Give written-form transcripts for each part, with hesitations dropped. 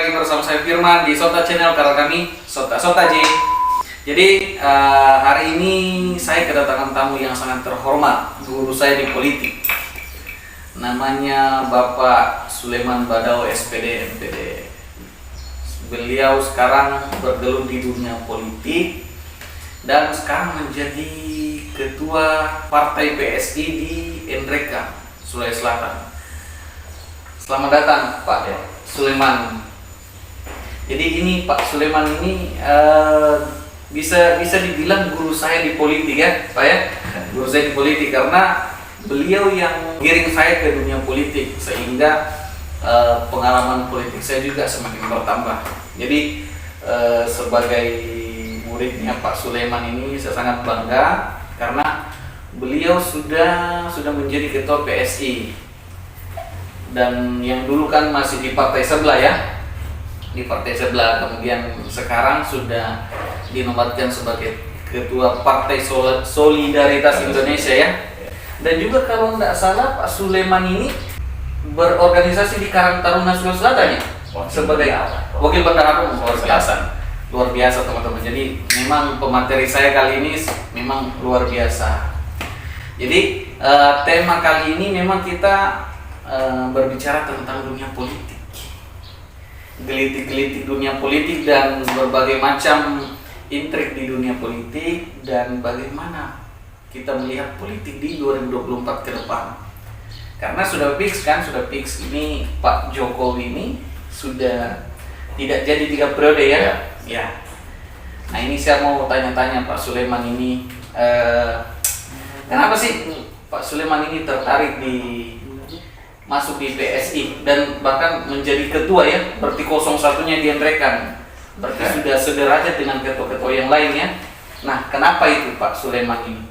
lagi bersama saya Firman di Sota Channel karena kami Sota Ji. Jadi hari ini saya kedatangan tamu yang sangat terhormat, guru saya di politik. Namanya Bapak Sulaiman Badao SPD MPD. Beliau sekarang bergelut di dunia politik dan sekarang menjadi ketua partai PSI di Nreka, Sulawesi Selatan. Selamat datang Pak Sulaiman. Jadi ini Pak Sulaiman ini bisa dibilang guru saya di politik ya Pak ya. Guru saya di politik karena beliau yang giring saya ke dunia politik sehingga pengalaman politik saya juga semakin bertambah. Jadi sebagai muridnya Pak Sulaiman ini saya sangat bangga karena beliau sudah menjadi ketua PSI dan yang dulu kan masih di partai sebelah ya, di partai sebelah, kemudian sekarang sudah dinobatkan sebagai ketua Partai Solidaritas Indonesia ya. Dan juga kalau tidak salah Pak Sulaiman ini berorganisasi di Karang Taruna Sulawesi Selatan ya, sebagai wakil bendahara umum. Luar biasa teman-teman. Jadi memang pemateri saya kali ini memang luar biasa. Jadi tema kali ini memang kita berbicara tentang dunia politik, gelitik-gelitik dunia politik dan berbagai macam intrik di dunia politik dan bagaimana kita melihat politik di 2024 ke depan. Karena sudah fix ini Pak Jokowi ini sudah tidak jadi 3 periode ya. Ya. Nah ini saya mau tanya-tanya Pak Sulaiman ini, kenapa sih Pak Sulaiman ini tertarik masuk di PSI dan bahkan menjadi ketua ya, berarti 01-nya di Nreka, berarti sudah sederajat dengan ketua-ketua yang lainnya. Nah, kenapa itu Pak Sulaiman ini?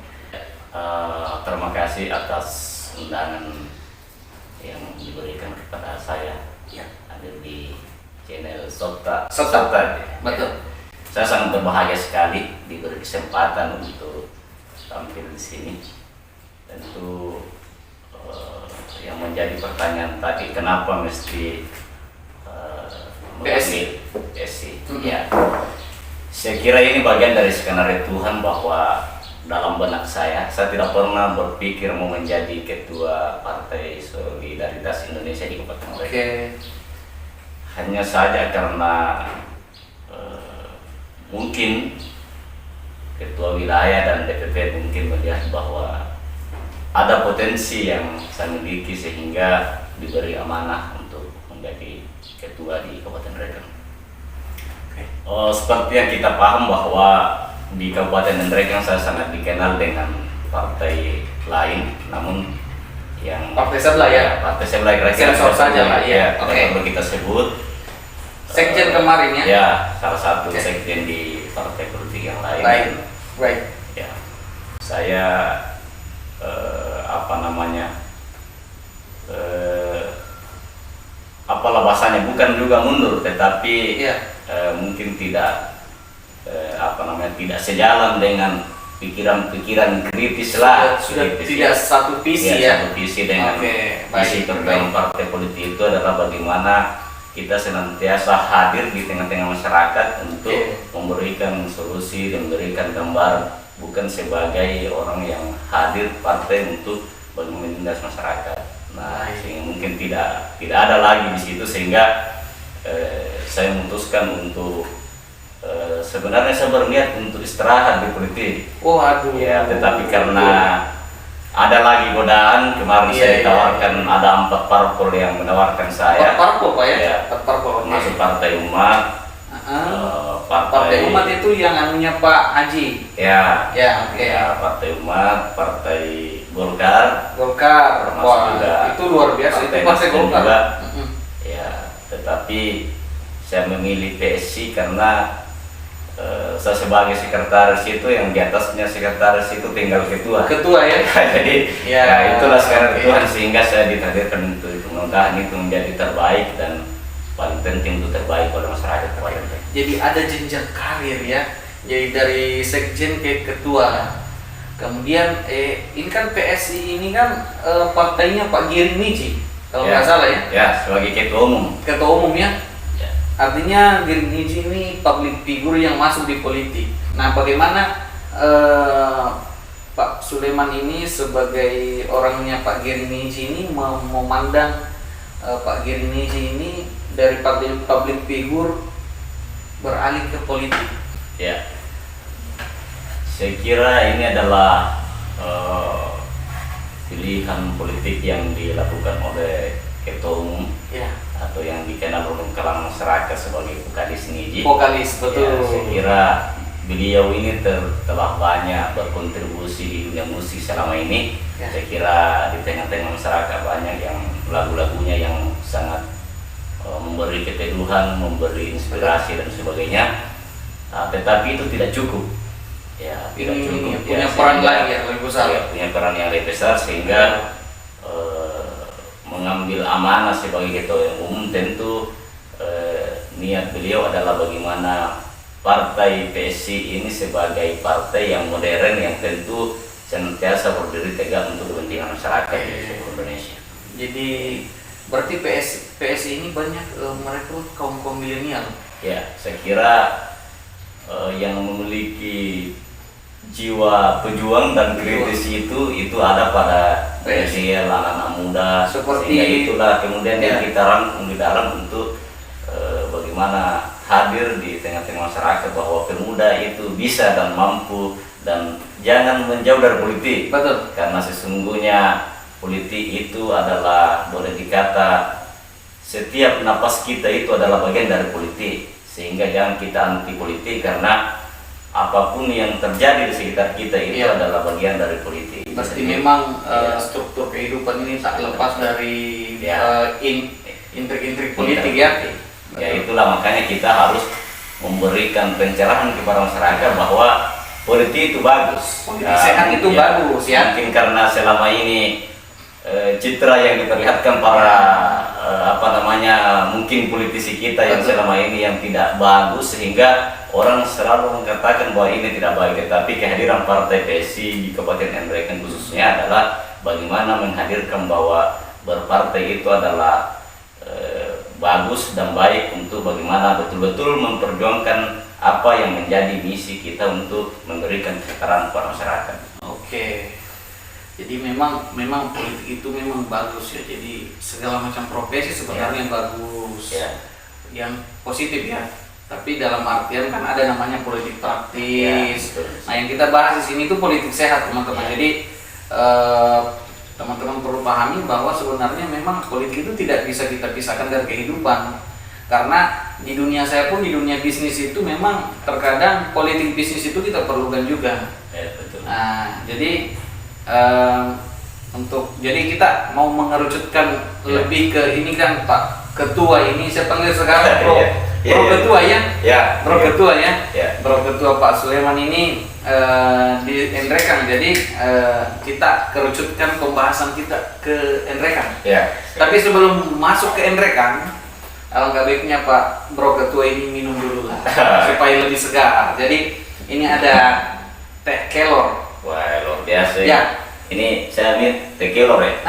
Terima kasih atas undangan yang diberikan kepada saya ada di channel Sota. Betul. Saya sangat berbahagia sekali diberi kesempatan untuk tampil di sini. Tentu yang menjadi pertanyaan tadi, kenapa mesti PSI? Ya, saya kira ini bagian dari skenario Tuhan bahwa dalam benak saya tidak pernah berpikir mau menjadi ketua Partai Solidaritas Indonesia di Kabupaten Nreka. Hanya saja karena mungkin ketua wilayah dan DPP mungkin melihat bahwa ada potensi yang saya miliki sehingga diberi amanah untuk menjadi ketua di Kabupaten Nreka. Seperti yang kita paham bahwa di Kabupaten Nreka saya sangat dikenal dengan partai lain, namun yang Partai sebelah ya? Partai sebelah kira-kira sensor saja lah ya. Kalau kita sebut sekjen kemarin ya? Ya, salah satu sekjen di partai politik yang lain. Right. Ya, saya apalah bahasanya, bukan juga mundur tetapi mungkin tidak tidak sejalan dengan pikiran-pikiran kritis lah. Sudah kritis, tidak satu visi ya? Satu visi dengan visi terdalam partai politik itu adalah bagaimana kita senantiasa hadir di tengah-tengah masyarakat untuk memberikan solusi dan memberikan gambar, bukan sebagai orang yang hadir partai untuk menindas masyarakat. Nah, sehingga mungkin tidak ada lagi di situ, sehingga saya memutuskan untuk sebenarnya saya berniat untuk istirahat di politik. Ya, tetapi karena ada lagi godaan, kemarin saya ditawarkan, ada 4 parpol yang menawarkan saya. 4 parpol Pak ya? Ya, 4 parpol. masuk Partai Umat. Partai Umat itu yang anunya Pak Haji. Ya, Partai Umat, Partai Golkar. Wah, itu luar biasa, itu Partai Golkar juga. Ya, tetapi saya memilih PSI karena saya sebagai sekretaris itu, yang di atasnya sekretaris itu tinggal ketua ya. Jadi itulah sekarang Tuhan, sehingga saya ditakdirkan untuk itu. Mudah-mudahan itu menjadi terbaik dan paling penting untuk terbaik oleh masyarakat. Jadi ada jenjang karir ya, jadi dari sekjen ke ketua. Kemudian ini kan PSI ini kan partainya Pak Giring Niji kalau nggak salah ya. Ya, sebagai ketua umum. Ketua umum ya. artinya Girniji ini public figure yang masuk di politik. Nah, bagaimana Pak Suleman ini sebagai orangnya Pak Girniji ini memandang Pak Girniji ini dari public figure beralih ke politik? Ya, saya kira ini adalah pilihan politik yang dilakukan oleh ketua umum Ya. atau yang dikenal oleh kalangan masyarakat sebagai vokalis Niji. Vokalis, betul. Ya, saya kira beliau ini telah banyak berkontribusi di dunia musik selama ini. Ya. Saya kira di tengah-tengah masyarakat banyak yang lagu-lagunya yang sangat memberi keteduhan, memberi inspirasi dan sebagainya. Tetapi itu tidak cukup. Ya, tidak cukup. Punya Ya, peran sehingga- lain yang lebih besar. ya, punya peran yang lebih besar sehingga mengambil amanah sebagai ketua umum tentu niat beliau adalah bagaimana partai PSI ini sebagai partai yang modern yang tentu senantiasa berdiri tegak untuk kepentingan masyarakat di seluruh Indonesia. Jadi berarti PSI ini banyak merekrut kaum milenial. Ya, saya kira yang memiliki jiwa pejuang dan kritis itu ada pada milenial, anak-anak muda. Seperti Sehingga itulah kemudian yang ya. kita rangkum di dalam untuk bagaimana hadir di tengah-tengah masyarakat bahwa pemuda itu bisa dan mampu dan jangan menjauh dari politik. Betul. Karena sesungguhnya politik itu adalah boleh dikata setiap napas kita itu adalah bagian dari politik, sehingga jangan kita anti politik karena apapun yang terjadi di sekitar kita itu Iya. adalah bagian dari politik. Pasti Jadi, memang iya. struktur kehidupan ini tak lepas dari Ya. intrik-intrik politik ya. Ya itulah makanya kita harus memberikan pencerahan kepada masyarakat bahwa politik itu bagus. Politik sehat itu bagus ya. Mungkin karena selama ini citra yang diperlihatkan para mungkin politisi kita yang Betul. selama ini yang tidak bagus sehingga orang selalu mengatakan bahwa ini tidak baik. Tetapi kehadiran partai PSI di Kabupaten Nrekang khususnya adalah bagaimana menghadirkan bahwa berpartai itu adalah bagus dan baik untuk bagaimana betul-betul memperjuangkan apa yang menjadi misi kita untuk memberikan kesetaraan kepada masyarakat. Oke. Jadi memang politik itu memang bagus ya. Jadi segala macam profesi sebenarnya bagus. Ya. Yang positif ya. Tapi dalam artian kan ada namanya politik Ya, praktis. betul. Nah, yang kita bahas di sini itu politik sehat, teman-teman. Ya. Jadi teman-teman perlu pahami bahwa sebenarnya memang politik itu tidak bisa kita pisahkan dari kehidupan. Karena di dunia saya pun, di dunia bisnis itu memang terkadang politik bisnis itu kita perlukan juga. Ya, betul. Nah, jadi jadi kita mau mengerucutkan Ya. lebih ke ini kan Pak Ketua ini, saya panggil sekarang Bro, Ya. Ya, Bro ya. Ketua ya, Ya, Bro ya. Ketua ya, Ya. Bro Ketua Pak Suleman ini di Nrekang. Jadi kita kerucutkan pembahasan kita ke Nrekang. Ya. Tapi sebelum masuk ke Nrekang, alangkah baiknya Pak Bro Ketua ini minum dulu lah supaya lebih segar. Jadi ini ada teh kelor. Wah, luar biasa Ya. Ini saya minum tequila ya.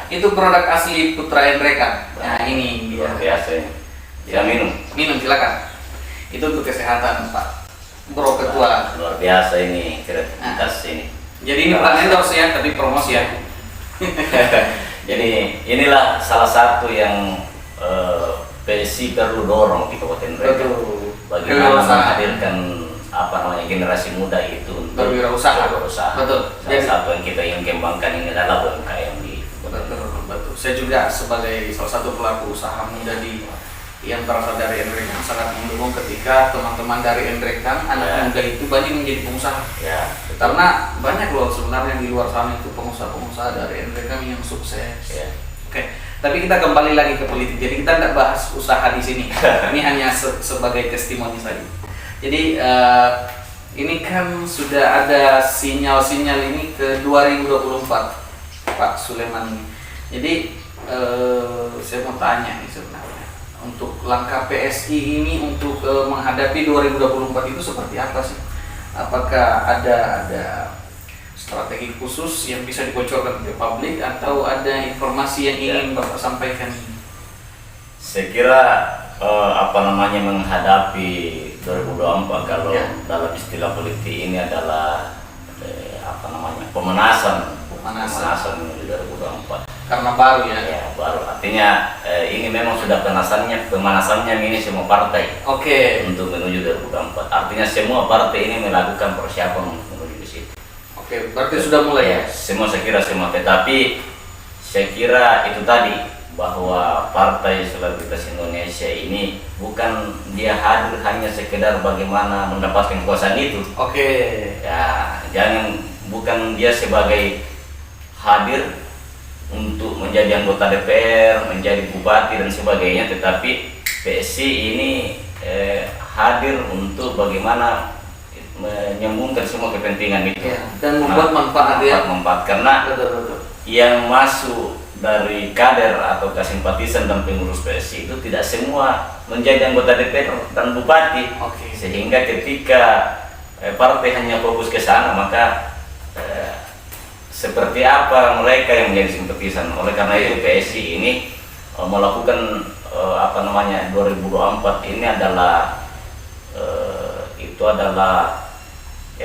Itu produk asli Putra Nrekang. Nah ini Luar dia. biasa ini. Saya minum. Minum silakan. Itu untuk kesehatan Pak Bro Ketua. Luar biasa ini kreativitas ini. Jadi ini bukan endorse ya, tapi promosi ya. Jadi inilah salah satu yang PSI perlu dorong di Kabupaten Nrekang. Betul. Bagaimana Kewirausahaan. menghadirkan generasi muda itu untuk Berwirausaha. berwirausaha. Betul. Salah Jadi- satu yang kita ingin kembangkan ini adalah UMKM di Betul. Saya juga sebagai salah satu pelaku usaha muda yang berasal dari Nrekang sangat mendukung ketika teman-teman dari Nrekang, anak Ya. muda itu banyak menjadi pengusaha. Ya, betul. Karena banyak loh sebenarnya di luar sana itu pengusaha-pengusaha dari Nrekang yang sukses. Ya. Oke, tapi kita kembali lagi ke politik. Jadi kita tidak bahas usaha di sini. Ini hanya sebagai testimoni saja. Jadi ini kan sudah ada sinyal-sinyal ini ke 2024 Pak Suleman ini. Jadi saya mau tanya nih sebenarnya untuk langkah PSI ini untuk menghadapi 2024 itu seperti apa sih? Apakah ada strategi khusus yang bisa dibocorkan ke publik atau ada informasi yang ingin Bapak sampaikan? Saya kira menghadapi 2024 kalau Ya. dalam istilah politik ini adalah pemanasan menuju 2024. Karena baru ya. Ya, baru artinya ini memang sudah pemanasannya ini semua partai Oke. untuk menuju 2024. Artinya semua partai ini melakukan persiapan untuk menuju ke situ. Oke, berarti sudah mulai ya. Semua tetapi saya kira itu tadi bahwa Partai Solidaritas Indonesia ini bukan dia hadir hanya sekedar bagaimana mendapatkan kekuasaan itu. Oke. Ya, bukan dia sebagai hadir untuk menjadi anggota DPR, menjadi bupati dan sebagainya, tetapi PSI ini hadir untuk bagaimana menyambungkan semua kepentingan itu. Ya, dan membuat manfaat ya. Manfaat karena Betul. yang masuk dari kader atau simpatisan dan pengurus PSI itu tidak semua menjadi anggota DPR dan bupati. Oke. Sehingga ketika partai hanya fokus ke sana, maka seperti apa mereka yang menjadi simpatisan. Oleh karena itu PSI ini melakukan 2024 ini adalah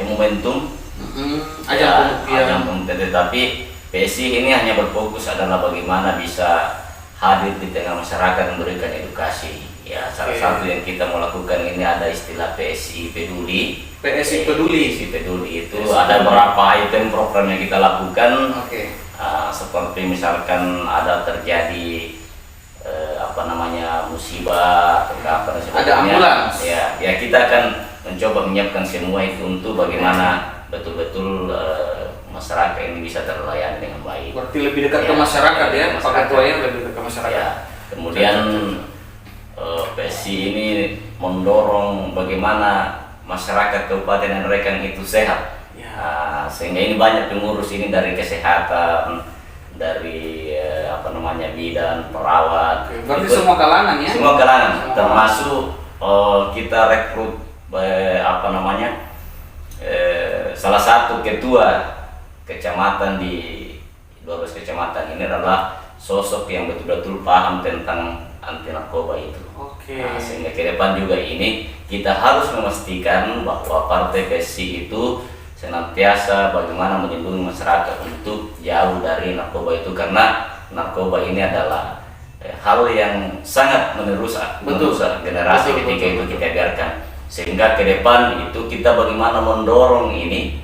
momentum Ajang pembuktian. tetapi PSI ini hanya berfokus adalah bagaimana bisa hadir di tengah masyarakat memberikan edukasi. Ya, salah satu yang kita mau lakukan ini ada istilah PSI Peduli. PSI Peduli. PSI Peduli itu ada beberapa item program yang kita lakukan. Oke. Seperti misalkan ada terjadi musibah atau apa dan sebagainya. Ada ambulans. Ya kita akan mencoba menyiapkan semua itu untuk bagaimana betul-betul masyarakat ini bisa terlayani dengan baik. Berarti lebih dekat ke masyarakat ya, Pak Ketua ya, lebih dekat ke masyarakat. Ya. Kemudian PSI ini mendorong bagaimana masyarakat Kabupaten Nganrekang itu sehat. Ya. Sehingga ini banyak pengurus ini dari kesehatan, dari bidan, perawat. Oke, berarti semua kalangan ya? Semua kalangan, Semua termasuk kita rekrut salah satu ketua kecamatan di 12 kecamatan ini adalah sosok yang betul-betul paham tentang anti narkoba itu. Oke. Sehingga ke depan juga ini kita harus memastikan bahwa Partai PSI itu senantiasa bagaimana melindungi masyarakat untuk jauh dari narkoba itu, karena narkoba ini adalah hal yang sangat merusak generasi ketika itu kita biarkan. Sehingga ke depan itu kita bagaimana mendorong ini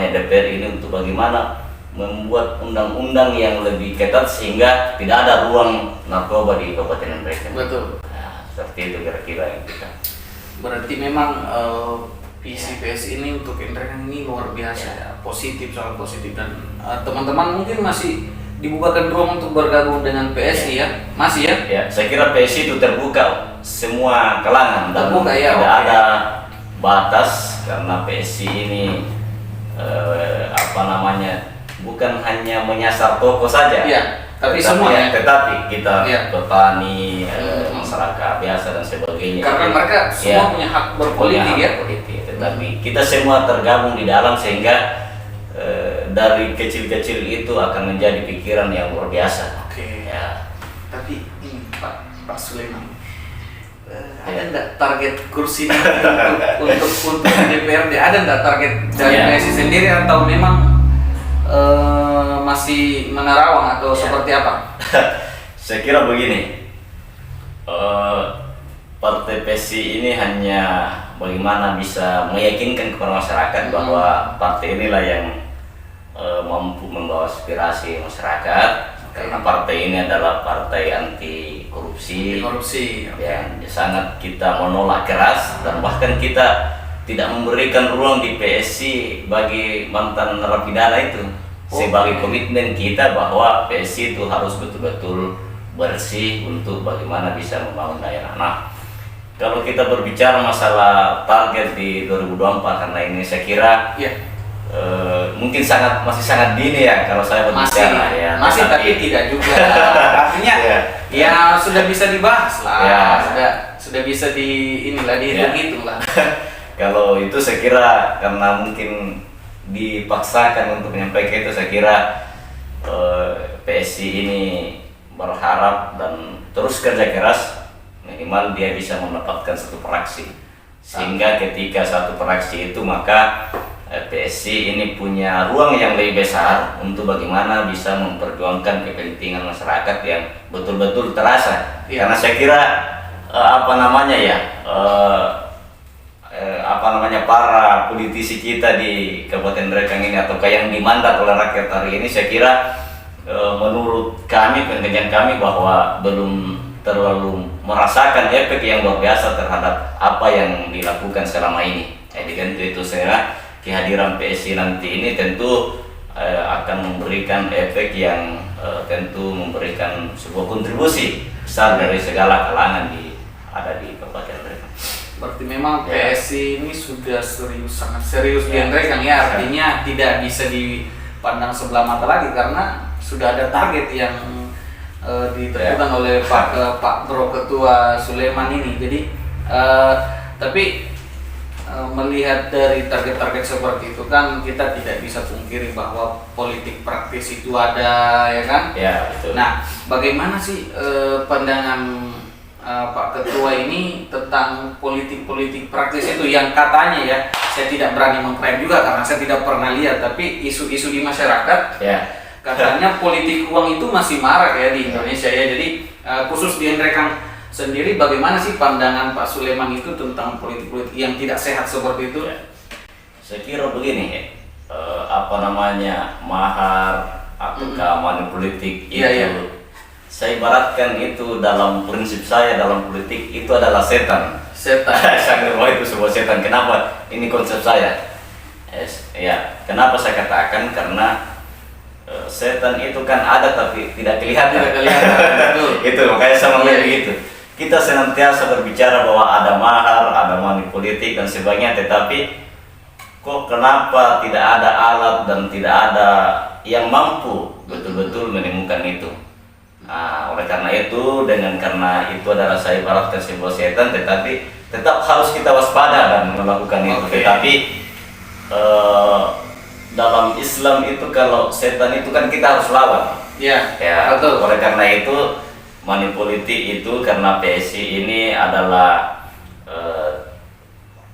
DPR ini untuk bagaimana membuat undang-undang yang lebih ketat sehingga tidak ada ruang narkoba di Kabupaten Nganrekang. Betul. Nah, seperti itu kira-kira yang kita. Berarti memang visi PSI ini untuk Nganrekang ini luar biasa ya, positif, sangat positif, dan teman-teman mungkin masih dibukakan ruang untuk bergabung dengan PSI ya, masih ya? Ya, saya kira PSI itu terbuka semua kalangan dan Terbuka, ya, tidak oke. ada batas, karena PSI ini bukan hanya menyasar toko saja, Iya, tapi semua ya. tetapi kita Iya. petani, masyarakat biasa dan sebagainya. Karena Jadi, mereka semua punya hak berpolitik punya hak ya. berpolitik. Tetapi kita semua tergabung di dalam sehingga dari kecil-kecil itu akan menjadi pikiran yang luar biasa. Oke. Ya. Tapi ini Pak Sulaiman, ada nggak target kursi untuk DPRD? Ada nggak target dari Ya. PSI sendiri atau memang masih menerawang atau Ya. seperti apa? Saya kira begini, Partai PSI ini hanya bagaimana bisa meyakinkan kepada masyarakat bahwa partai inilah yang mampu membawa aspirasi masyarakat, karena partai ini adalah partai anti korupsi. Yang sangat kita menolak keras, dan bahkan kita tidak memberikan ruang di PSI bagi mantan narapidana itu, sebagai komitmen kita bahwa PSI itu harus betul-betul bersih untuk bagaimana bisa membangun daerah. Nah, kalau kita berbicara masalah target di 2024, karena ini saya kira mungkin masih sangat dini ya kalau saya berbicara masih tapi tidak juga. Artinya ya sudah bisa dibahas lah, sudah bisa dihitung lah. Kalau itu saya kira karena mungkin dipaksakan untuk menyampaikan itu, saya kira PSI ini berharap dan terus kerja keras minimal dia bisa mendapatkan satu fraksi, sehingga ketika satu fraksi itu maka PSI ini punya ruang yang lebih besar untuk bagaimana bisa memperjuangkan kepentingan masyarakat yang betul-betul terasa. Karena saya kira para politisi kita di Kabupaten Ngerekang ini atau yang dimandat oleh rakyat hari ini, saya kira menurut kami, penelitian kami, bahwa belum terlalu merasakan efek yang luar biasa terhadap apa yang dilakukan selama ini. Jadi tentu itu saya kehadiran PSI nanti ini tentu akan memberikan efek yang tentu memberikan sebuah kontribusi besar dari segala kalangan ada di Kabupaten Ngerekang. Berarti memang PSI ini sudah sangat serius di Ngerekang ya, artinya tidak bisa dipandang sebelah mata lagi karena sudah ada target yang ditentukan oleh Pak Bro Ketua Sulaiman ini. Jadi tapi melihat dari target-target seperti itu kan kita tidak bisa pungkiri bahwa politik praktis itu ada, ya kan? Ya, betul. Nah, bagaimana sih pandangan Pak Ketua ini tentang politik-politik praktis itu yang katanya, ya, saya tidak berani mengklaim juga karena saya tidak pernah lihat, tapi isu-isu di masyarakat katanya politik uang itu masih marak ya di Indonesia ya. Jadi khusus di Ngerekang sendiri, bagaimana sih pandangan Pak Sulaiman itu tentang politik-politik yang tidak sehat seperti itu? Saya kira begini, mahar atau money politik itu, saya ibaratkan itu dalam prinsip saya dalam politik itu adalah setan. Saya bahwa itu sebuah setan. Kenapa? Ini konsep saya. Kenapa saya katakan? Karena setan itu kan ada tapi tidak kelihatan. Itu makanya saya melihat begitu. Kita senantiasa berbicara bahwa ada mahar, ada money politik dan sebagainya, tetapi kok kenapa tidak ada alat dan tidak ada yang mampu betul-betul menemukan itu? Oleh karena itu, karena itu adalah saya ibaratkan sebuah setan, tetapi tetap harus kita waspada dan melakukan itu. Tetapi dalam Islam itu kalau setan itu kan kita harus lawan. Betul. Oleh karena itu money politik itu, karena PSI ini adalah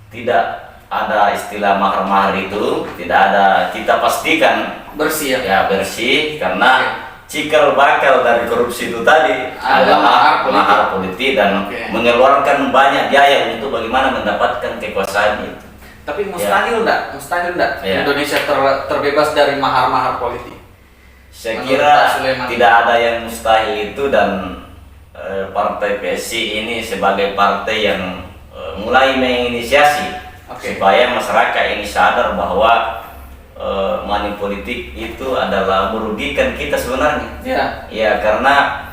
tidak ada istilah mahar-mahar itu, tidak ada, kita pastikan bersih bersih, karena cikal bakal dari korupsi itu tadi adalah mahar politik dan mengeluarkan banyak biaya untuk bagaimana mendapatkan kekuasaan itu. Tapi mustahil enggak Indonesia terbebas dari mahar-mahar politik? Saya kira tidak ada yang mustahil itu, dan partai PSI ini sebagai partai yang mulai menginisiasi supaya masyarakat ini sadar bahwa money politik itu adalah merugikan kita sebenarnya. Karena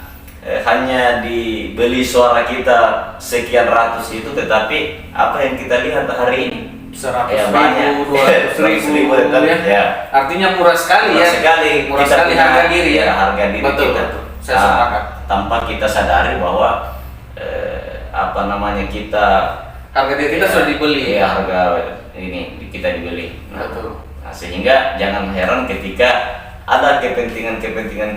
hanya dibeli suara kita sekian ratus itu, tetapi apa yang kita lihat hari ini 100.000, banyak 200.000, artinya murah sekali. Murah sekali harga diri harga diri betul, kita. Saya sepakat. Tanpa kita sadari bahwa kita harga diri kita sudah dibeli. Harga ini kita dibeli. Betul. Sehingga jangan heran ketika ada kepentingan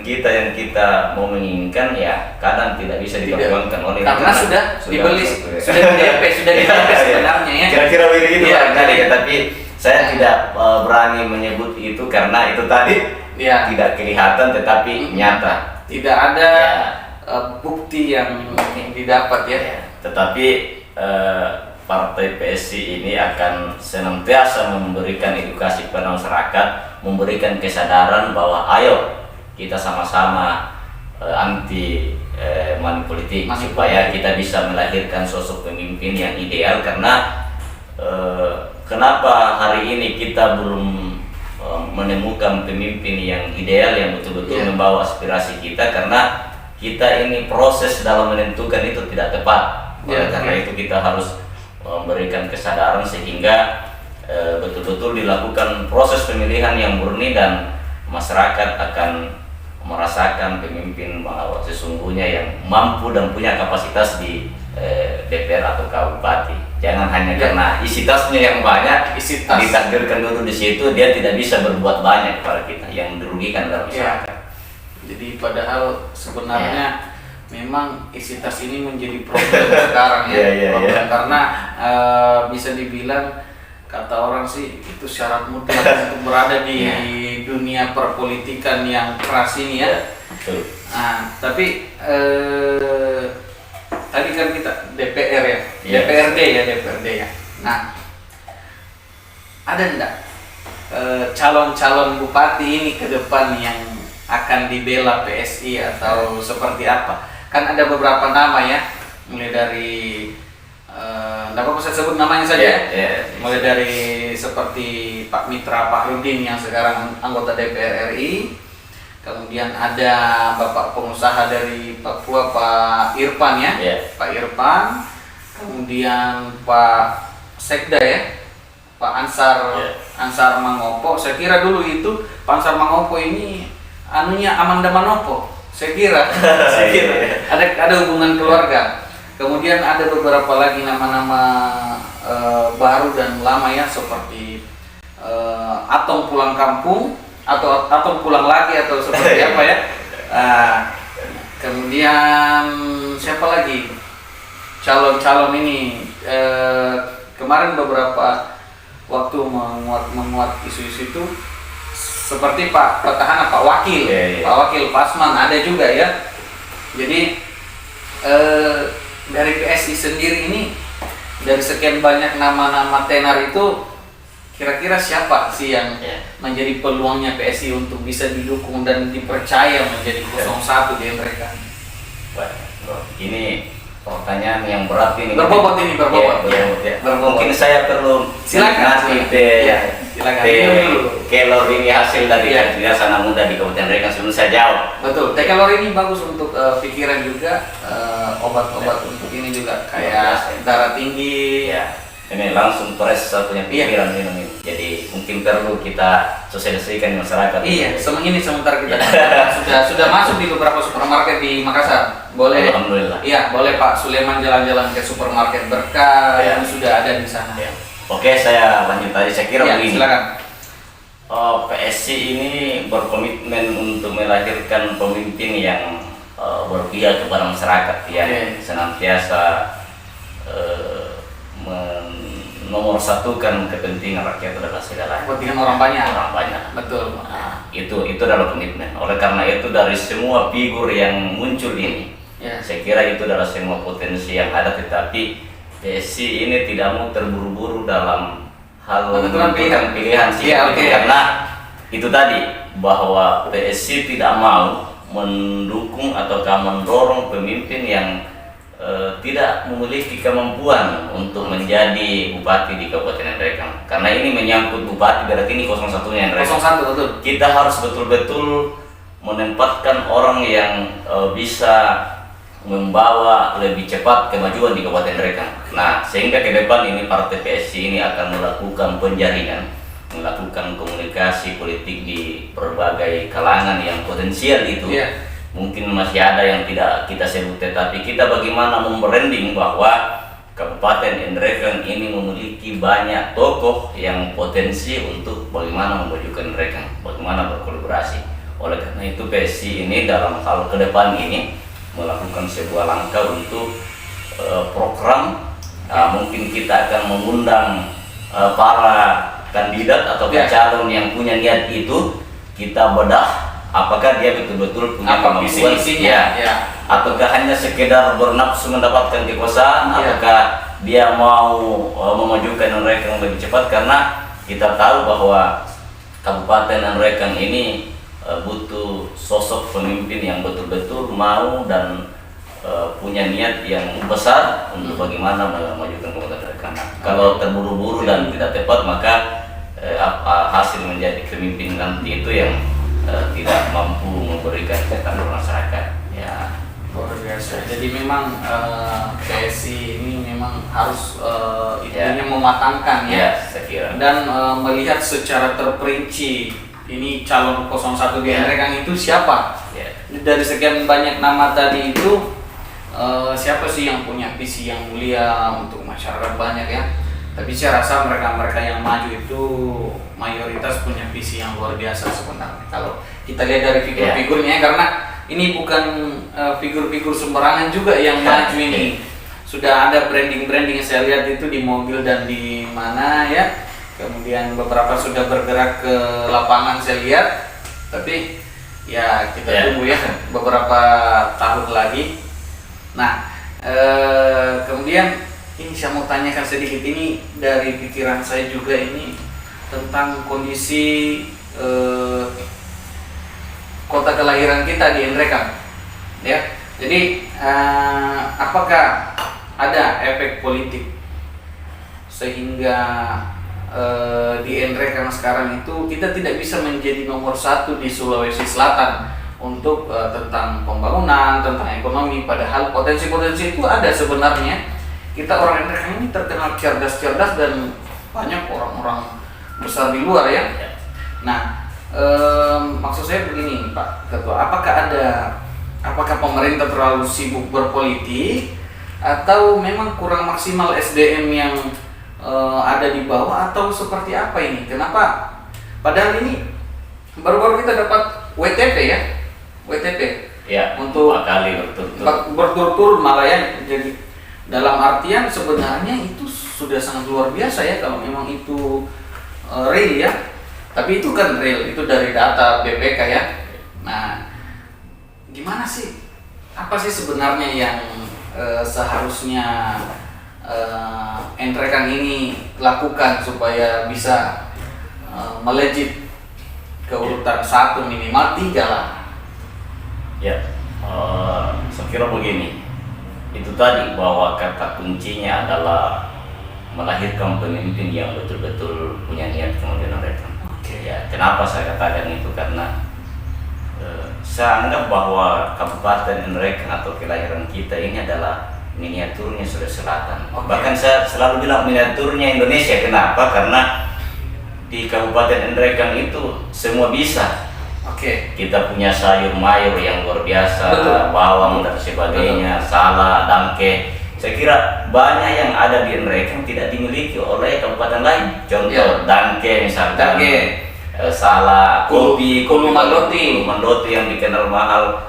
kita yang kita mau menginginkan, kadang tidak bisa diperjuangkan oleh karena sudah dibeli, sudah di-DP sebenarnya ya. Kira-kira begitu tapi saya tidak berani menyebut itu karena itu tadi tidak kelihatan tetapi nyata. Tidak ada bukti yang didapat Tetapi partai PSI ini akan senantiasa memberikan edukasi kepada masyarakat, memberikan kesadaran bahwa ayo kita sama-sama anti money politik supaya kita bisa melahirkan sosok pemimpin yang ideal. Karena kenapa hari ini kita belum menemukan pemimpin yang ideal yang betul-betul membawa aspirasi kita? Karena kita ini proses dalam menentukan itu tidak tepat. Karena itu kita harus memberikan kesadaran sehingga betul-betul dilakukan proses pemilihan yang murni dan masyarakat akan merasakan pemimpin sesungguhnya yang mampu dan punya kapasitas di DPR atau kabupaten. Jangan hanya karena isi tasnya yang banyak, ditakdirkan dulu di situ, dia tidak bisa berbuat banyak kepada kita yang dirugikan dalam masyarakat. Jadi padahal sebenarnya memang isi tas ini menjadi problem sekarang ya. Problem karena bisa dibilang kata orang sih itu syarat mutlak untuk berada di dunia perpolitikan yang keras ini ya. Nah, tapi tadi kan kita DPR ya, DPRD ya. Nah, ada enggak calon-calon bupati ini ke depan yang akan dibela PSI atau seperti apa? Kan ada beberapa nama ya, mulai dari tidak apa-apa saya sebut namanya saja. Mulai dari seperti Pak Mitra Pakhrudin yang sekarang anggota DPR RI, kemudian ada Bapak pengusaha dari Papua Pak Irfan ya, Pak Irfan, kemudian Pak Sekda ya, Pak Ansar Mangopo. Saya kira dulu itu Pak Ansar Mangopo ini anunya Amanda Manopo. Saya kira ada hubungan keluarga. Kemudian ada beberapa lagi nama-nama baru dan lama ya, seperti Atong pulang kampung atau Atong pulang lagi atau seperti apa ya. Kemudian siapa lagi calon-calon ini, kemarin beberapa waktu menguat isu-isu itu seperti Pak Petahana, Pak Wakil, Pak Wakil Pasman ada juga ya. Jadi dari PSI sendiri ini, dari sekian banyak nama-nama tenar itu, kira-kira siapa sih yang menjadi peluangnya PSI untuk bisa didukung dan dipercaya menjadi 01 di mereka? Ini pertanyaan yang berat ini. Berbobot. Mungkin saya perlu silakan. Kelor ini hasil dari Sana Muda di Kabupaten Reka sebelum saya jawab. Betul. Kelor ini bagus untuk pikiran juga, obat-obat untuk ini juga kayak darah tinggi. Ini langsung fresh satunya pikiran minum ini. Jadi mungkin perlu kita sosialisasikan di masyarakat. Sementara kita sudah masuk di beberapa supermarket di Makassar. Boleh. Alhamdulillah. Iya, boleh Pak Sulaiman jalan-jalan ke supermarket Berkah yang sudah ada di sana. Oke, saya lanjut tadi. Saya kira begini. Silakan. PSI ini berkomitmen untuk melahirkan pemimpin yang berpihak kepada masyarakat, yang senantiasa menomorsatukan kepentingan rakyat adalah segalanya. Kepentingan orang banyak. Betul. Itu adalah komitmen. Oleh karena itu dari semua figur yang muncul ini, saya kira itu adalah semua potensi yang ada, tetapi PSI ini tidak mau terburu-buru dalam hal menentukan pilihan karena itu tadi bahwa PSI tidak mau mendukung ataukah mendorong pemimpin yang tidak memiliki kemampuan untuk menjadi bupati di Kabupaten Nrekang. Karena ini menyangkut bupati, berarti ini 01-nya Nrekang. 01, betul. Kita harus betul-betul menempatkan orang yang bisa membawa lebih cepat kemajuan di Kabupaten Nrekang. Nah, sehingga ke depan ini partai PSI ini akan melakukan penjaringan, melakukan komunikasi politik di berbagai kalangan yang potensial itu. Mungkin masih ada yang tidak kita sebut, tetapi kita bagaimana membranding bahwa Kabupaten Nrekang ini memiliki banyak tokoh yang potensi untuk bagaimana memajukan Nrekang, bagaimana berkolaborasi. Oleh karena itu PSI ini dalam hal ke depan ini melakukan sebuah langkah untuk program. Mungkin kita akan mengundang para kandidat atau calon yang punya niat itu, kita bedah apakah dia betul-betul punya kemampuan ataukah hanya sekedar bernafsu mendapatkan kekuasaan, ataukah dia mau memajukan Nrekang lebih cepat. Karena kita tahu bahwa Kabupaten Nrekang ini butuh sosok pemimpin yang betul-betul mau dan punya niat yang besar untuk bagaimana memajukan Kabupaten Nrekang. Kalau terburu-buru dan tidak tepat, maka hasil menjadi pemimpin nanti itu yang tidak mampu memberikan ketenangan masyarakat. Luar biasa. Jadi memang PSI ini memang harus intinya mematangkan saya kira. Dan melihat secara terperinci ini calon 01 di Nrekang itu siapa. Dari sekian banyak nama tadi itu, siapa sih yang punya visi yang mulia untuk masyarakat banyak ya. Tapi saya rasa mereka-mereka yang maju itu mayoritas punya visi yang luar biasa sebenarnya. Kalau kita lihat dari figur-figurnya, karena ini bukan figur-figur sembarangan juga yang maju ini. Sudah ada branding-branding yang saya lihat itu di mobil dan di mana ya. Kemudian beberapa sudah bergerak ke lapangan saya lihat. Tapi ya kita tunggu ya beberapa tahun lagi. Nah, kemudian ini saya mau tanyakan sedikit, ini dari pikiran saya juga ini tentang kondisi kota kelahiran kita di Nrekang, ya. Jadi apakah ada efek politik sehingga di Nrekang sekarang itu kita tidak bisa menjadi nomor satu di Sulawesi Selatan untuk tentang pembangunan, tentang ekonomi, padahal potensi-potensi itu ada sebenarnya. Kita orang Nrekang ini terkenal cerdas-cerdas dan banyak orang-orang besar di luar ya. Nah, maksud saya begini Pak Ketua, apakah pemerintah terlalu sibuk berpolitik atau memang kurang maksimal SDM yang ada di bawah atau seperti apa ini? Kenapa? Padahal ini baru-baru kita dapat WTP ya, WTP. Ya, untuk 4 kali berturut-turut malah ya. Jadi dalam artian sebenarnya itu sudah sangat luar biasa ya kalau memang itu real ya. Tapi itu kan real, itu dari data BPK ya. Nah, gimana sih? Apa sih sebenarnya yang seharusnya Nrekang ini lakukan supaya bisa melejit ke urutan 1 minimal 3 lah? Ya, saya kira begini. Itu tadi bahwa kata kuncinya adalah melahirkan pemimpin yang betul-betul punya niat kemudian mereka. Ya, kenapa saya katakan itu? Karena saya anggap bahwa Kabupaten Nrekang atau kelahiran kita ini adalah miniaturnya Sulawesi Selatan. Bahkan saya selalu bilang miniaturnya Indonesia. Kenapa? Karena di Kabupaten Nrekang itu semua bisa. Kita punya sayur mayur yang luar biasa, bawang dan sebagainya, salak, dangke. Saya kira banyak yang ada di Nrekang tidak dimiliki oleh kabupaten lain. Contoh dangke misalkan, salak, kopi, mandoti yang dikenal mahal,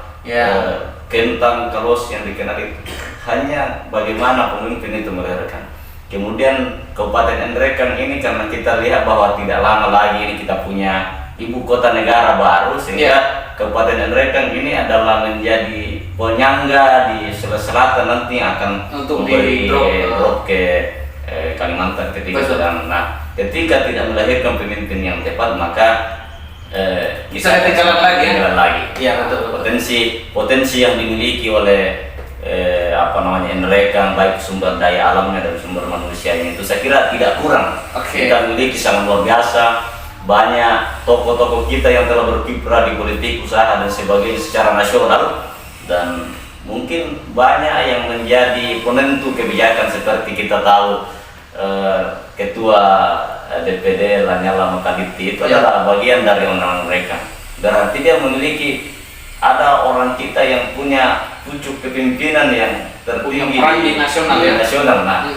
kentang, kalos yang dikenal itu. Hanya bagaimana pemimpin itu melahirkan. Kemudian Kabupaten Nrekang ini karena kita lihat bahwa tidak lama lagi ini kita punya ibu kota negara baru, sehingga Kabupaten Nrekang ini adalah menjadi penyangga di Sulawesi Selatan nanti akan untuk memberi drop ke Kalimantan ketika sedang. Nah, ketika tidak melahirkan pemimpin yang tepat maka bisa ketinggalan lagi. Ya, betul. Potensi yang dimiliki oleh Nrekang, baik sumber daya alamnya dan sumber manusianya itu saya kira tidak kurang. Kita memiliki sangat luar biasa, banyak tokoh-tokoh kita yang telah berkiprah di politik, usaha dan sebagainya secara nasional, dan mungkin banyak yang menjadi penentu kebijakan seperti kita tahu Ketua DPD Lanyala Mataliti itu adalah bagian dari orang mereka. Berarti dia memiliki, ada orang kita yang punya pucuk kepemimpinan yang tertinggi di nasional. Nah,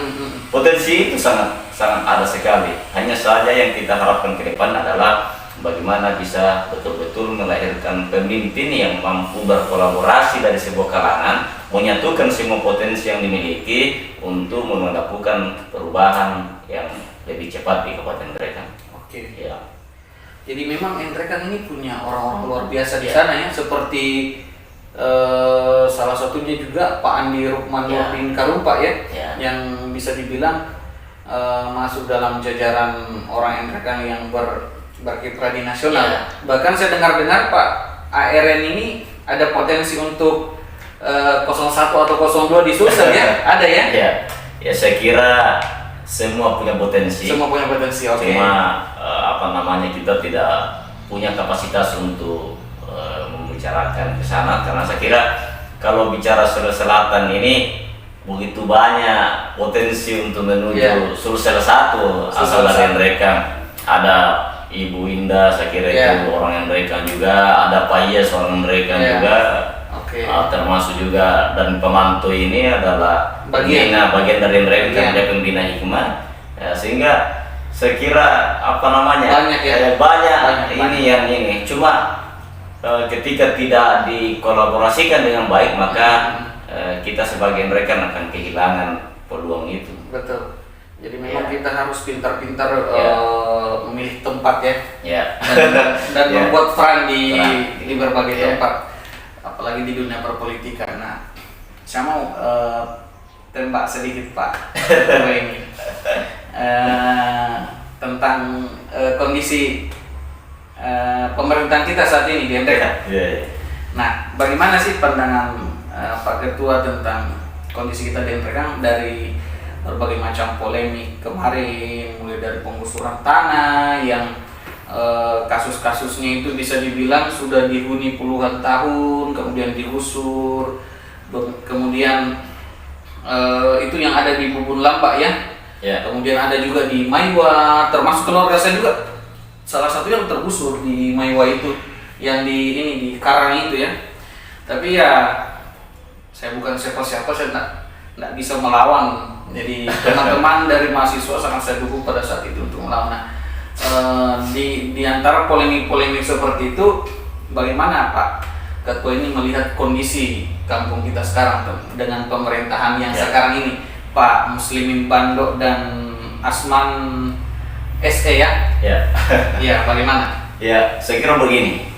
potensi itu sangat ada sekali. Hanya saja yang kita harapkan ke depan adalah bagaimana bisa betul-betul melahirkan pemimpin yang mampu berkolaborasi dari sebuah kalangan, menyatukan semua potensi yang dimiliki untuk melakukan perubahan yang lebih cepat di Kabupaten Nrekang. Ya. Jadi memang Nrekang ini punya orang-orang luar biasa di sana ya, seperti salah satunya juga Pak Andi Rukman Nurdin Karumpa ya, yang bisa dibilang masuk dalam jajaran orang Nrekang yang berkiprah di nasional. Bahkan saya dengar-dengar Pak ARN ini ada potensi untuk 01 atau 02 di Sulsel ya, ada ya? Ya, saya kira semua punya potensi. Cuma kita tidak punya kapasitas untuk membicarakan ke sana, karena saya kira kalau bicara Sulawesi Selatan ini begitu banyak potensi untuk menuju Sulsel 1 asal dari Nrekang. Ada Ibu Indah, saya kira itu orang Nrekang juga, ada Pak Iyas orang Nrekang juga, termasuk juga, dan pemantau ini adalah bagian dari Nrekang, dia pembina hikmah, sehingga saya kira banyak ini. Cuma ketika tidak dikolaborasikan dengan baik, maka kita sebagai mereka akan kehilangan peluang itu. Betul. Jadi memang Ya. kita harus pintar-pintar Ya. memilih tempat ya, Ya. dan Ya. membuat peran di berbagai Ya. tempat, apalagi di dunia perpolitikan. Nah, saya mau tembak sedikit Pak Ketua ini tentang kondisi pemerintahan kita saat ini di MDK. Ya. Nah, bagaimana sih pandangan Pak Ketua tentang kondisi kita di MDK dari berbagai macam polemik kemarin, mulai dari penggusuran tanah yang kasus-kasusnya itu bisa dibilang sudah dihuni puluhan tahun, kemudian digusur, kemudian itu yang ada di Bubun Lambak ya, Ya. kemudian ada juga di Maiwa, termasuk keluarga saya juga salah satu yang tergusur di Maiwa itu, yang di Karang itu ya. Tapi ya saya bukan siapa-siapa, saya nggak bisa melawan. Jadi teman-teman dari mahasiswa sangat saya dukung pada saat itu untuk melawan. Nah, di antara polemik-polemik seperti itu, bagaimana Pak Ketua ini melihat kondisi kampung kita sekarang dengan pemerintahan yang sekarang ini, Pak Muslimin Bando dan Asman SE ya? Ya. Ya, bagaimana? Ya, saya kira begini.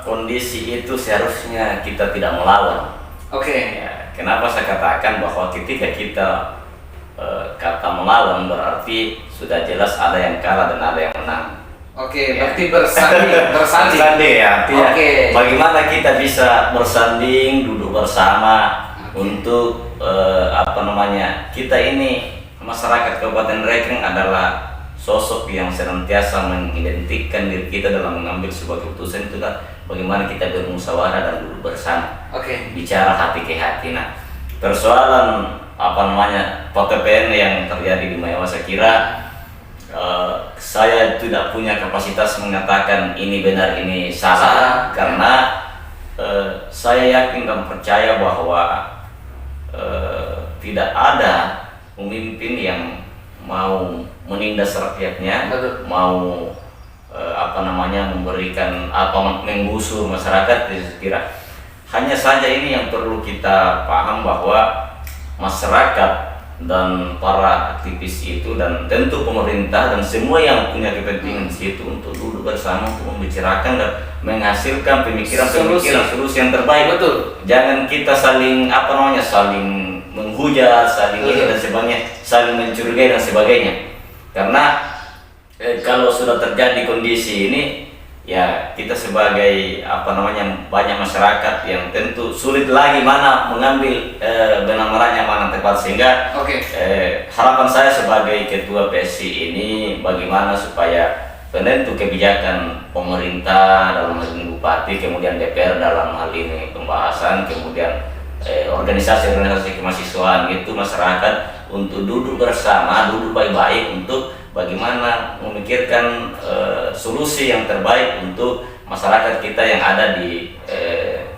Kondisi itu seharusnya kita tidak melawan. Oke. Ya, kenapa saya katakan bahwa ketika kita kata melawan berarti sudah jelas ada yang kalah dan ada yang menang. Oke, Ya. berarti bersanding. Bersanding ya, artinya Oke. bagaimana kita bisa bersanding, duduk bersama untuk kita ini masyarakat Kabupaten Rejang adalah sosok yang senantiasa mengidentikan diri kita dalam mengambil sebuah keputusan itu kan bagaimana kita bermusyawarah dan duduk bersama. Oke. Bicara hati ke hati. Nah, persoalan PKPN yang terjadi di Maiwa, saya kira saya tidak punya kapasitas mengatakan ini benar ini salah, karena saya yakin dan percaya bahwa tidak ada pemimpin yang mau menindas rakyatnya, Betul. mau memberikan menggusur masyarakat. Saya kira hanya saja ini yang perlu kita paham bahwa masyarakat dan para aktivis itu dan tentu pemerintah dan semua yang punya kepentingan di situ untuk duduk bersama untuk membicarakan dan menghasilkan pemikiran-pemikiran solusi yang terbaik. Betul. Jangan kita saling saling menghujat, saling ini dan sebagainya, saling mencurigai dan sebagainya. Karena kalau sudah terjadi kondisi ini, ya kita sebagai banyak masyarakat yang tentu sulit lagi mana mengambil benar-benarnya mana tepat, sehingga Oke. harapan saya sebagai ketua PSI ini bagaimana supaya penentu kebijakan pemerintah dalam hal ini bupati, kemudian DPR dalam hal ini pembahasan, kemudian organisasi-organisasi kemahasiswaan itu masyarakat untuk duduk bersama, duduk baik-baik untuk bagaimana memikirkan solusi yang terbaik untuk masyarakat kita yang ada di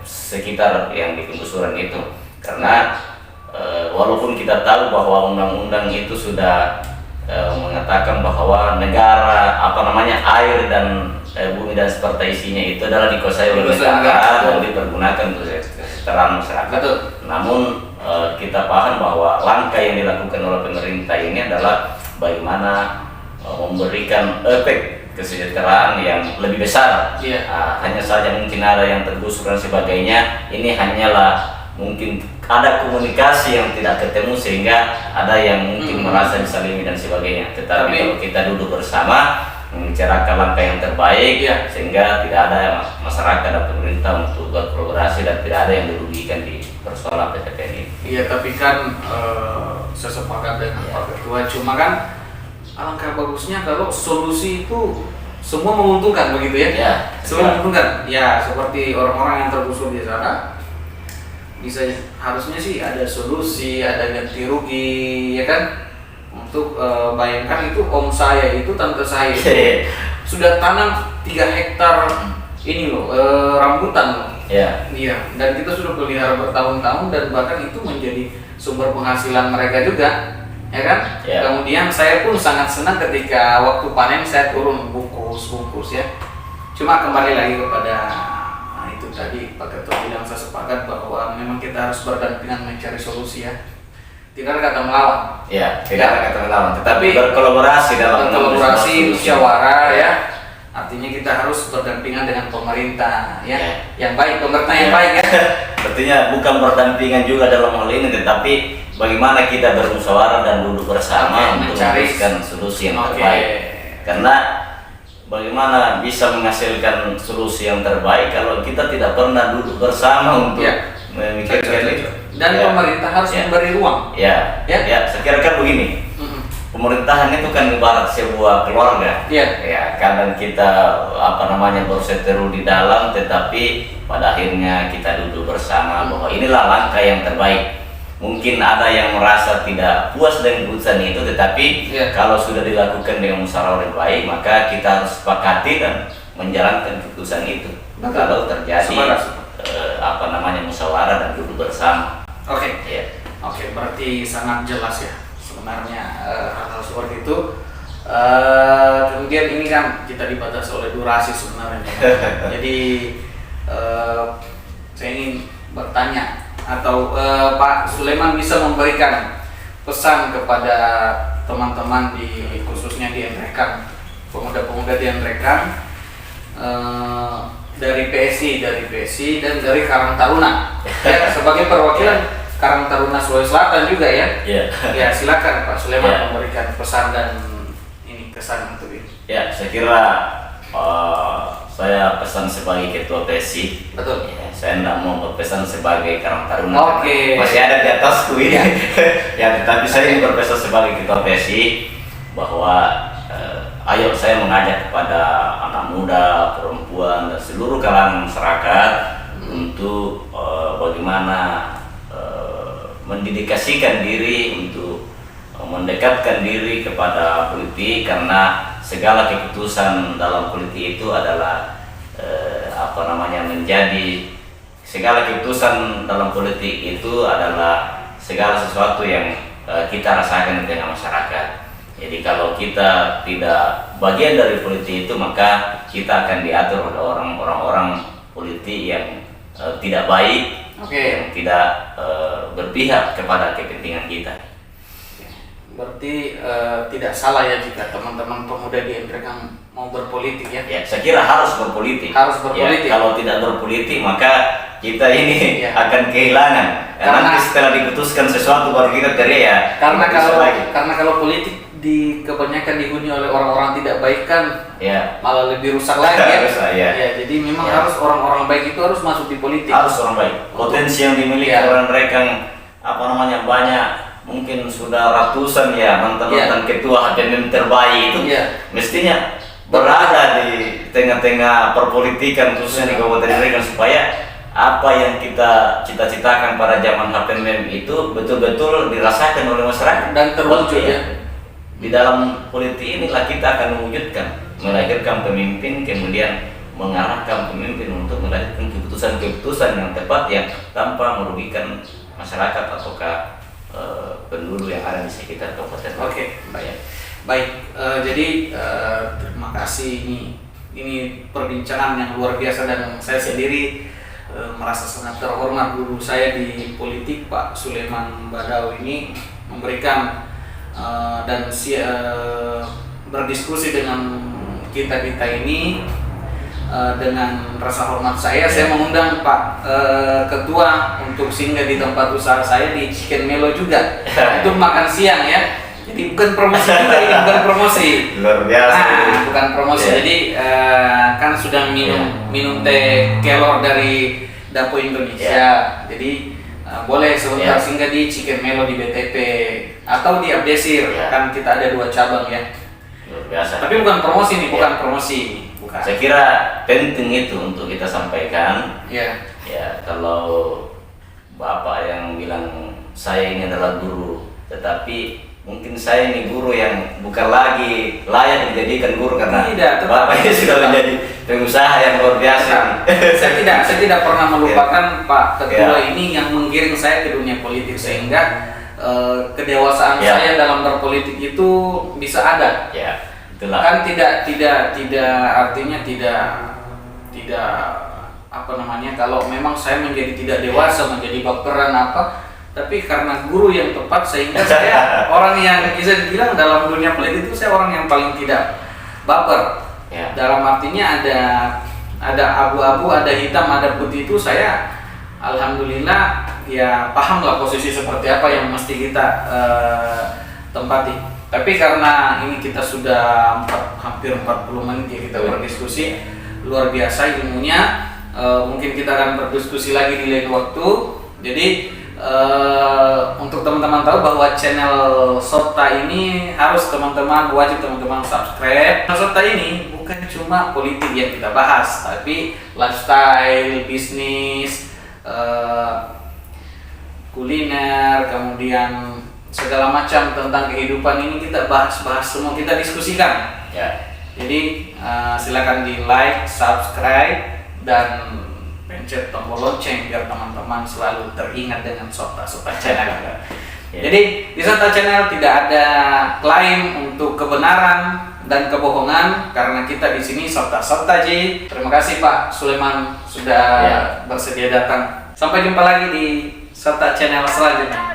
sekitar yang di penggusuran itu. Karena walaupun kita tahu bahwa undang-undang itu sudah mengatakan bahwa negara air dan bumi dan seperti isinya itu adalah dikuasai oleh negara dan dipergunakan untuk kesejahteraan masyarakat. Betul. Namun kita paham bahwa langkah yang dilakukan oleh pemerintah ini adalah bagaimana memberikan efek kesejahteraan yang lebih besar. Iya. Hanya saja mungkin ada yang tergusur dan sebagainya. Ini hanyalah mungkin ada komunikasi yang tidak ketemu sehingga ada yang mungkin merasa disalimi dan sebagainya. Tetapi kalau kita duduk bersama membicarakan langkah yang terbaik, Iya. sehingga tidak ada masyarakat dan pemerintah untuk berkolaborasi dan tidak ada yang dirugikan di persoalan PKPN ini. Iya, tapi kan saya sepakat dengan Pak Ketua. Cuma kan alangkah bagusnya kalau solusi itu semua menguntungkan begitu ya? Ya. Semua menguntungkan. Ya, seperti orang-orang yang tergusur di sana, bisa harusnya sih ada solusi, ada ganti rugi, ya kan? Untuk bayangkan itu om saya itu tante saya itu sudah tanam 3 hektar ini loh rambutan loh. Ya. Iya, dan kita sudah pelihara bertahun-tahun dan bahkan itu menjadi sumber penghasilan mereka juga, ya kan? Ya. Kemudian saya pun sangat senang ketika waktu panen saya turun bungkus ya. Cuma kembali lagi kepada itu tadi Pak Ketua bilang, saya sepakat bahwa memang kita harus berdampingan mencari solusi ya. Tidak ada kata melawan. Ya, tidak ada kata melawan, tetapi berkolaborasi dalam berkolaborasi, musyawarah ya. Artinya kita harus berdampingan dengan pemerintah ya, yang baik, pemerintah yang baik ya. Artinya bukan berdampingan juga dalam hal ini, tetapi bagaimana kita bermusyawarah dan duduk bersama untuk mencarikan solusi yang terbaik. Karena bagaimana bisa menghasilkan solusi yang terbaik kalau kita tidak pernah duduk bersama untuk memikirkan itu. Dan pemerintah harus memberi ruang. Ya, saya kira kan begini. Pemerintahan itu kan ibarat sebuah keluarga. Ya, kadang kita berseteru di dalam, tetapi pada akhirnya kita duduk bersama bahwa inilah langkah yang terbaik. Mungkin ada yang merasa tidak puas dengan keputusan itu, tetapi kalau sudah dilakukan dengan musyawarah yang baik, maka kita harus sepakati dan menjalankan keputusan itu. Kalau terjadi musyawarah dan duduk bersama. Oke, berarti sangat jelas ya sebenarnya hal-hal seperti itu. Kemudian ini kan kita dibatasi oleh durasi sebenarnya. Jadi saya ingin bertanya, atau Pak Sulaiman bisa memberikan pesan kepada teman-teman khususnya di Nrekang, pemuda-pemuda di Nrekang, dari PSI dan dari Karang Taruna ya, sebagai perwakilan Karang Taruna Sulawesi Selatan juga ya. Ya, silakan Pak Sulaiman memberikan pesan dan kesan untuk ini. Ya, saya kira saya pesan sebagai ketua PSI. Betul. Ya, saya tidak mau berpesan sebagai Karang Taruna. Masih ada di atasku ini. Ya, tetapi saya ingin berpesan sebagai ketua PSI bahwa ayo saya mengajak kepada anak muda, perempuan, dan seluruh kalangan masyarakat untuk bagaimana mendedikasikan diri untuk mendekatkan diri kepada politik, karena segala keputusan dalam politik itu adalah segala keputusan dalam politik itu adalah segala sesuatu yang kita rasakan dengan masyarakat. Jadi kalau kita tidak bagian dari politik itu, maka kita akan diatur oleh orang-orang politik yang tidak baik, yang tidak berpihak kepada kepentingan kita. Berarti tidak salah ya jika teman-teman pemuda di Nrekang mau berpolitik ya? Ya, saya kira harus berpolitik. Harus berpolitik. Ya, kalau tidak berpolitik maka kita ini akan kehilangan. Karena nanti setelah diputuskan sesuatu baru kita teriak. Karena kalau politik kebanyakan dihuni oleh orang-orang tidak baik kan, malah lebih rusak lagi ya. Jadi memang harus orang-orang baik itu harus masuk di politik. Harus orang baik. Potensi yang dimiliki orang Nrekang banyak, mungkin sudah ratusan mantan ketua HPM terbaik itu mestinya berada di tengah-tengah perpolitikan khususnya di Kabupaten Nrekang, supaya apa yang kita cita-citakan pada zaman HPM itu betul-betul dirasakan oleh masyarakat dan terwujud ya. Di dalam politik inilah kita akan mewujudkan, melahirkan pemimpin, kemudian mengarahkan pemimpin untuk melahirkan keputusan-keputusan yang tepat yang tanpa merugikan masyarakat ataukah penduduk yang ada di sekitar kabupaten. Baik. Jadi terima kasih, ini perbincangan yang luar biasa dan saya sendiri merasa sangat terhormat. Guru saya di politik Pak Sulaiman Badau ini memberikan dan berdiskusi dengan kita ini dengan rasa hormat saya mengundang Pak Ketua untuk singgah di tempat usaha saya di Chicken Melo juga untuk makan siang ya. Jadi bukan promosi juga ini, bukan promosi. Luar biasa. Bukan promosi. Jadi kan sudah minum teh kelor dari Dapur Indonesia. Jadi boleh sebentar singgah di Chicken Melo di BTP atau di Abdesir, kan kita ada 2 cabang ya. Luar biasa. Tapi bukan promosi nih, bukan promosi. Saya kira penting itu untuk kita sampaikan. Ya, kalau Bapak yang bilang saya ini adalah guru, tetapi mungkin saya ini guru yang bukan lagi layak dijadikan guru karena Bapak ini sudah menjadi pengusaha yang luar biasa. Saya tidak pernah melupakan Pak Ketua ini yang menggiring saya ke dunia politik, sehingga kedewasaan saya dalam berpolitik itu bisa ada. Itulah. Kan tidak artinya tidak tidak apa namanya, kalau memang saya menjadi tidak dewasa, menjadi baperan apa, tapi karena guru yang tepat sehingga saya orang yang bisa dibilang dalam dunia politik itu saya orang yang paling tidak baper. Ya. Dalam artinya ada abu-abu, ada hitam, ada putih, itu saya alhamdulillah ya paham lah posisi seperti apa yang mesti kita tempati. Tapi karena ini kita sudah hampir 40 menit ya kita berdiskusi, luar biasa ilmunya. Mungkin kita akan berdiskusi lagi di lain waktu. Jadi untuk teman-teman tahu bahwa channel Sota ini harus wajib teman-teman subscribe. Channel Sota ini bukan cuma politik yang kita bahas, tapi lifestyle, bisnis, kuliner, kemudian segala macam tentang kehidupan ini kita bahas semua, kita diskusikan. Ya. Jadi silakan di like, subscribe, dan pencet tombol lonceng biar teman-teman selalu teringat dengan Sota Channel. Ya. Jadi di Sota Channel tidak ada klaim untuk kebenaran dan kebohongan, karena kita di sini Sota Ji. Terima kasih Pak Sulaiman sudah bersedia datang. Sampai jumpa lagi di Sota Channel selanjutnya.